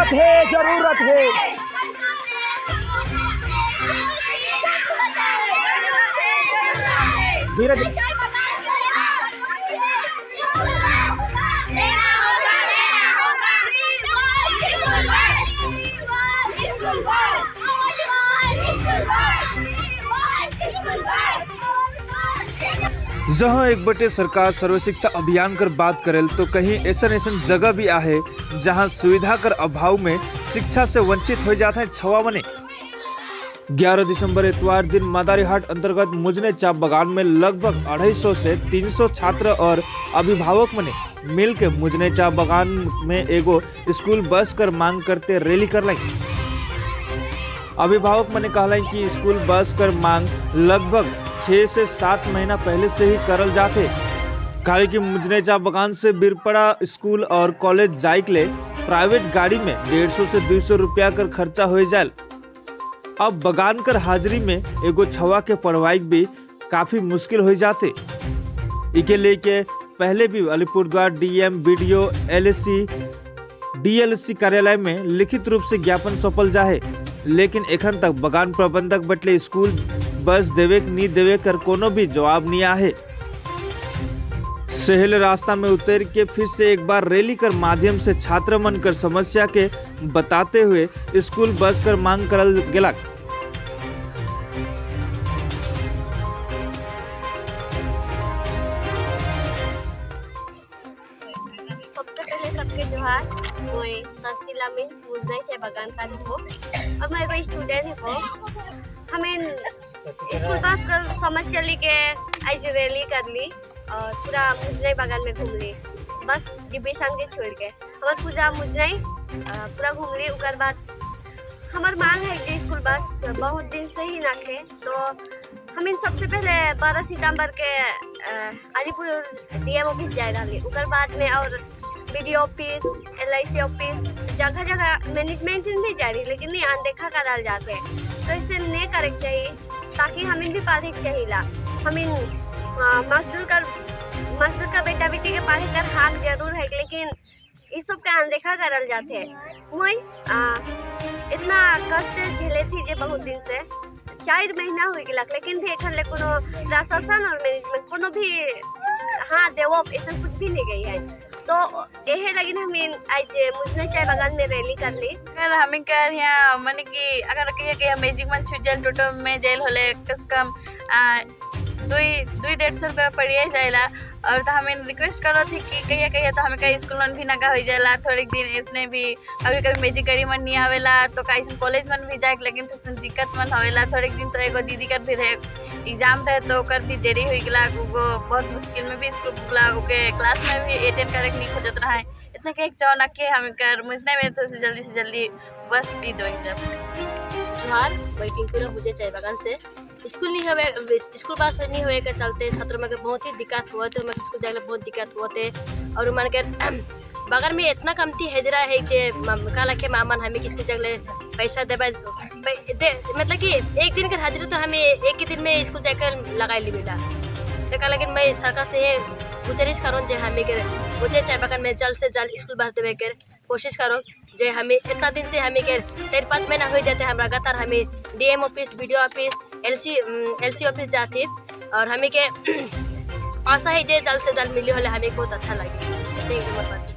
जरूरत है, जरूरत है। धीरे धीरे जहाँ एक बटे सरकार सर्व शिक्षा अभियान कर बात करेल तो कहीं ऐसा जगह भी आहे जहाँ सुविधा कर अभाव में शिक्षा से वंचित हो जाता है छवा मने। 11 दिसंबर इतवार दिन मादारीहाट अंतर्गत मुजने चा बगान में लगभग 250 से 300 छात्र और अभिभावक मने मिल के मुजने चा बगान में एगो स्कूल बस कर मांग करते रैली कर लाई। अभिभावक मने कहलाई कि स्कूल बस कर मांग लगभग 6 से 7 महीना पहले से ही करल जाते, काहे कि मुजनेचा बगान से बिरपड़ा स्कूल और कॉलेज जाए के लिए प्राइवेट गाड़ी में 150 से 200 रुपया कर खर्चा हो जाए। अब बगान कर हाजिरी में एगो छवा के पढ़वाई भी काफी मुश्किल हो जाते। इके लेके पहले भी अलीपुरद्वार डीएम बीडीओ डीएलसी कार्यालय में लिखित रूप से ज्ञापन सौंपल जाए, लेकिन एखन तक बगान प्रबंधक बटले स्कूल बस देवे नहीं देवे कर कोनो भी जवाब नहीं आहे। सहल रास्ता में उतर के फिर से एक बार रैली कर माध्यम से छात्र मन कर समस्या के बताते हुए स्कूल बस कर मांग करल गेला। सबके जोहार, मैं तहसीला में मुजने के बगान का हूँ और मैं कोई स्टूडेंट हूँ। हमें स्कूल बस कर समस्या लेके आज रैली कर ली और पूरा मुजने बगान में घूम ली, बस डिविजन के छोड़ के हमारे पूरा मुजने पूरा घूम ली। उसके बाद हमारी मांग है कि स्कूल बस बहुत दिन से ही रखे, तो हमें सबसे पहले 12 सितंबर के अलीपुर डीएम ऑफिस जाए डाली। उसके बाद में और बीडीओ ऑफिस, LIC ऑफिस, जगह जगह मैनेजमेंट भी जा रही, लेकिन नहीं अनदेखा कराल जाते। तो इसे नहीं करे चाहिए ताकि हमें भी पढ़े चाहिए। हमें मजदूर का बेटा बेटी के पढ़े कर हक जरूर है, लेकिन इस सब का अनदेखा करल जाते। वही इतना कष्ट झेले थी जे बहुत दिन से 4 महीना हो गया, लेकिन भी एखन ले कोनो प्रशासन और मैनेजमेंट कोनो भी हाँ देवो ऐसा कुछ भी नहीं गई है। तो यही लगी हमें आज मुझने चाय बगान में रैली कर ली। अगर हमें कर यहाँ मन की अगर कहिए मैजिक मन छूट जाए टोटो में जेल होले कम 200-150 रुपया पड़िए जाएला। और तो हमें रिक्वेस्ट करो थी कि कहिए तो हमें कहीं स्कूल मन भी नगा हो जाएला थोड़े दिन। इसने भी अभी कभी मैजिक गाड़ी मन नहीं आवेला तो कहीं कॉलेज मन भी जाए, लेकिन तो दिक्कत मन होवेला थोड़े दिन। तो एगो दीदी कर भी रहे एग्जाम रहे तो कर भी देरी हो गला, बहुत मुश्किल में भी स्कूल के क्लास में भी अटेंड करे नहीं खोजत रहा है। इतना के चाहना के हम कर मुझने में तो जल्दी से जल्दी बस दी दो। जोहार, मैं पिंकुरा मुझे चाय बगान से। स्कूल नहीं हवे, स्कूल बस नहीं होए के चलते छात्रों में बहुत ही दिक्कत हुआ थे। स्कूल जाने बहुत दिक्कत हुआ थे और मान के बगल में इतना कमती हेजरा है कि काला के मामन हमें स्कूल जाने पैसा देवे मतलब कि एक दिन का हाजिरी तो हमें एक ही दिन में स्कूल जाकर लगा ली मिला। तो लेकिन मैं सरकार से ये गुजारिश करूँ जो हमें मुझे चाय बगान में जल्द से जल्द स्कूल बस देवे कर कोशिश करो। जो हमें इतना दिन से हमें 4-5 महीना हो जाते हैं हम लगातार हमें DM office, BDO office, LC office जाते और हमें के आशा है जे जल्द से जल्द मिली होले हमें बहुत अच्छा लगे।